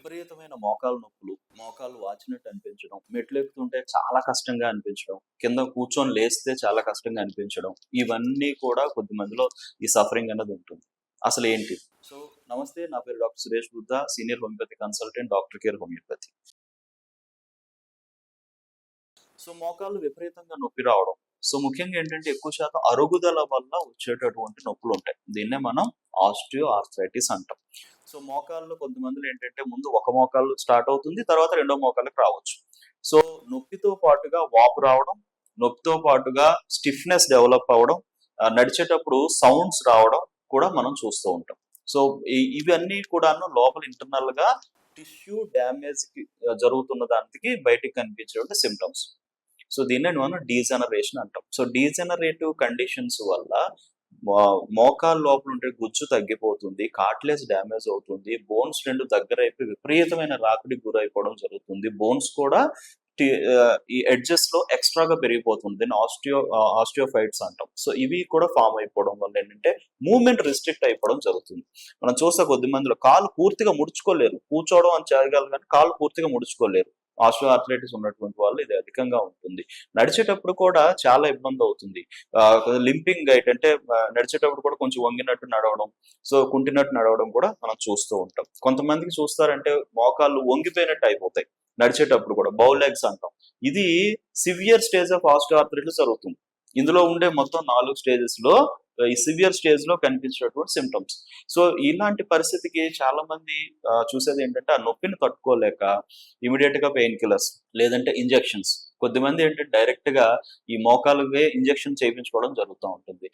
విపరీతమైన మోకాలు నొప్పులు, మోకాళ్ళు వాచినట్టు అనిపించడం, మెట్లెక్కుతుంటే చాలా కష్టంగా అనిపించడం, కింద కూర్చొని లేస్తే చాలా కష్టంగా అనిపించడం, ఇవన్నీ కూడా కొద్ది మందిలో ఈ సఫరింగ్ అన్నది ఉంటుంది. అసలేంటి? సో, నమస్తే. నా పేరు doctor Suresh Buddha, senior homeopathy consultant, doctor care homeopathy. So, మోకాళ్ళు విపరీతంగా నొప్పి రావడం. సో, ముఖ్యంగా ఏంటంటే ఎక్కువ శాతం అరుగుదల వల్ల వచ్చేటటువంటి నొప్పులుంటాయి. దీన్నే మనం ఆస్టియో ఆర్థరైటిస్ అంటాం. సో, మోకాళ్ళు కొంతమందిలో ఏంటంటే ముందు ఒక మోకాలు స్టార్ట్ అవుతుంది. తర్వాత రెండో మోకాళ్ళకి రావచ్చు. సో, నొప్పితో పాటుగా వాపు రావడం, నొప్పితో పాటుగా స్టిఫ్‌నెస్ డెవలప్ అవ్వడం, నడిచేటప్పుడు సౌండ్స్ రావడం కూడా మనం చూస్తూ ఉంటాం. సో, ఇవన్నీ కూడాను లోపల ఇంటర్నల్‌గా టిష్యూ డ్యామేజ్‌కి జరుగుతున్న దానికి బయటికి కనిపించేటువంటి సింప్టమ్స్. సో, దీన్నే మనం డీజనరేషన్ అంటాం. సో, డీజనరేటివ్ కండిషన్స్ వల్ల మోకాలు లోపల ఉండే గుజ్జు తగ్గిపోతుంది, కార్టిలేజ్ డ్యామేజ్ అవుతుంది, బోన్స్ 2 దగ్గరైపోయి విపరీతమైన రాపిడికి గురైపోవడం జరుగుతుంది. బోన్స్ కూడా ఈ ఎడ్జెస్‌లో ఎక్స్‌ట్రాగా పెరిగిపోతుంది. దీన్ని ఆస్టియోఫైట్స్ అంటాం. సో, ఇవి కూడా ఫార్మ్ అయిపోవడం వల్ల ఏంటంటే మూవ్‌మెంట్ రిస్ట్రిక్ట్ అయిపోవడం జరుగుతుంది. మనం చూస్తే కొద్ది మందిలో కాళ్ళు పూర్తిగా ముడుచుకోలేరు. కూర్చోవడం అని చేయగలరు కానీ కాళ్ళు పూర్తిగా ముడుచుకోలేరు. ఆస్టియో ఆర్థరైటిస్ ఉన్నటువంటి వాళ్ళు ఇది అధికంగా ఉంటుంది. నడిచేటప్పుడు కూడా చాలా ఇబ్బంది అవుతుంది. లింపింగ్ గైట్ అంటే నడిచేటప్పుడు కూడా కొంచెం వంగినట్టు నడవడం, సో కుంటినట్టు నడవడం కూడా మనం చూస్తూ ఉంటాం. కొంతమందికి చూస్తారంటే మోకాళ్ళు వంగిపోయినట్టు అయిపోతాయి నడిచేటప్పుడు కూడా, బౌ లెగ్స్ అంటాం. ఇది severe stage of osteo arthritis జరుగుతుంది. ఇందులో ఉండే మొత్తం 4 స్టేజెస్‌లో ఈ సివియర్ స్టేజ్‌లో కనిపించేటువంటి సింప్టమ్స్. సో, ఇలాంటి పరిస్థితికి చాలా మంది చూసేది ఏంటంటే ఆ నొప్పిని తట్టుకోలేక ఇమ్మీడియేట్‌గా పెయిన్ కిల్లర్స్ లేదంటే ఇంజెక్షన్స్. కొద్దిమంది ఏంటంటే డైరెక్ట్‌గా ఈ మోకాలుకే ఇంజెక్షన్ చేయించుకోవడం జరుగుతూ ఉంటుంది.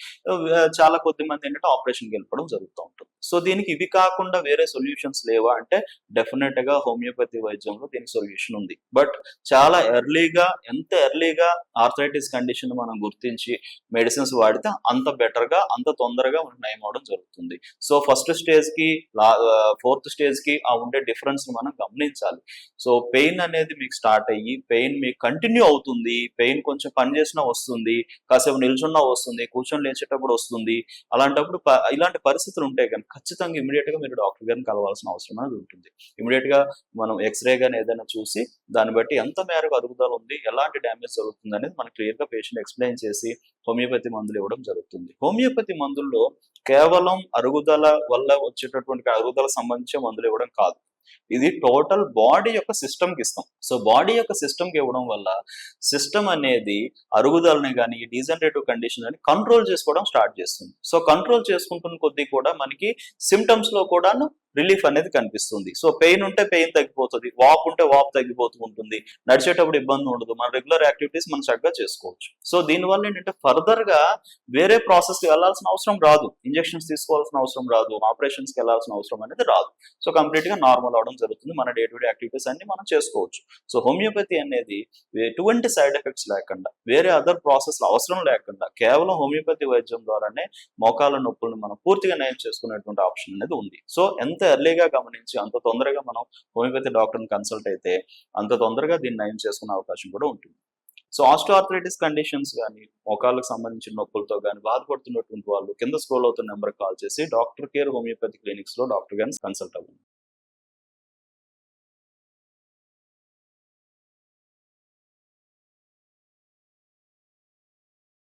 చాలా కొద్దిమంది ఏంటంటే ఆపరేషన్‌కి వెళ్ళిపోవడం జరుగుతూ ఉంటుంది. సో, దీనికి ఇవి కాకుండా వేరే సొల్యూషన్స్ లేవా అంటే డెఫినిట్‌గా హోమియోపతి వైద్యంలో దీనికి సొల్యూషన్ ఉంది. బట్ చాలా ఎంత ఎర్లీగా ఆర్థరైటిస్ కండిషన్ మనం గుర్తించి మెడిసిన్స్ వాడితే అంత బెటర్‌గా, అంత తొందరగా మనకు నయం అవ్వడం జరుగుతుంది. సో, ఫస్ట్ స్టేజ్‌కి ఫోర్త్ స్టేజ్‌కి ఉండే డిఫరెన్స్‌ని మనం గమనించాలి. సో, పెయిన్ అనేది మీకు స్టార్ట్ అయ్యి, పెయిన్ మీకు కంటిన్యూ అవుతుంది. పెయిన్ కొంచెం పని చేసినా వస్తుంది, కాసేపు నిల్చున్నా వస్తుంది, కూర్చొని లేచేటప్పుడు వస్తుంది. అలాంటప్పుడు ఇలాంటి పరిస్థితులు ఉంటే గనుక ఖచ్చితంగా ఇమ్మీడియేట్‌గా మీరు డాక్టర్ గారిని కలవాల్సిన అవసరం అనేది ఉంటుంది. ఇమ్మీడియేట్‌గా మనం ఎక్స్‌రే గాని ఏదైనా చూసి దాన్ని బట్టి ఎంత మేరకు అరుగుదల ఉంది, ఎలాంటి డ్యామేజ్ జరుగుతుంది అనేది మనకు క్లియర్‌గా పేషెంట్ ఎక్స్‌ప్లెయిన్ చేసి హోమియోపతి మందులు ఇవ్వడం జరుగుతుంది. హోమియోపతి మందుల్లో కేవలం అరుగుదల వల్ల వచ్చేటటువంటి అరుగుదల సంబంధించే మందులు ఇవ్వడం కాదు. ఇది టోటల్ బాడీ యొక్క సిస్టమ్‌కి ఇస్తాం. సో, బాడీ యొక్క సిస్టమ్‌కి ఇవ్వడం వల్ల సిస్టమ్ అనేది అరుగుదలని గాని, డీజనరేటివ్ కండిషన్ అని కంట్రోల్ చేసుకోవడం స్టార్ట్ చేస్తుంది. సో, కంట్రోల్ చేసుకుంటున్న కొద్దీ కూడా మనకి సింప్టమ్స్‌లో కూడాను రిలీఫ్ అనేది కనిపిస్తుంది. సో, పెయిన్ ఉంటే పెయిన్ తగ్గిపోతది. వాపు ఉంటే వాపు తగ్గిపోతూ ఉంటుంది. నడిచేటప్పుడు ఇబ్బంది ఉండదు. మన రెగ్యులర్ యాక్టివిటీస్ మనం చక్కగా చేసుకోవచ్చు. సో, దీనివల్ల ఏంటంటే ఫర్దర్‌గా వేరే ప్రాసెస్‌కి వెళ్ళాల్సిన అవసరం రాదు. ఇంజెక్షన్స్ తీసుకోవాల్సిన అవసరం రాదు. ఆపరేషన్స్‌కి వెళ్ళాల్సిన అవసరం అనేది రాదు. సో, కంప్లీట్‌గా నార్మల్ అవ్వడం జరుగుతుంది. మన డే టు డే యాక్టివిటీస్ అన్ని మనం చేసుకోవచ్చు. సో, హోమియోపతి అనేది ఎటువంటి సైడ్ ఎఫెక్ట్స్ లేకుండా, వేరే అదర్ ప్రాసెస్‌ల అవసరం లేకుండా కేవలం హోమియోపతి వైద్యం ద్వారానే మోకాళ్ళ నొప్పులను మనం పూర్తిగా నయం చేసుకునేటువంటి ఆప్షన్ అనేది ఉంది. సో, ఎంత ఎర్లీగా గమనించి అంత తొందరగా మనం హోమియోపతి డాక్టర్‌ని కన్సల్ట్ అయితే అంత తొందరగా దీన్ని నయం చేసుకునే అవకాశం కూడా ఉంటుంది. సో, ఆస్టియో ఆర్థరైటిస్ కండిషన్స్ గాని, మోకాళ్ళకు సంబంధించిన నొప్పులతో గాని బాధపడుతున్నటువంటి వాళ్ళు కింద స్క్రోల్ అవుతున్న నంబర్‌కి కాల్ చేసి డాక్టర్ కేర్ హోమియోపతి క్లినిక్స్‌లో డాక్టర్ గారిని కన్సల్ట్ అవ్వండి.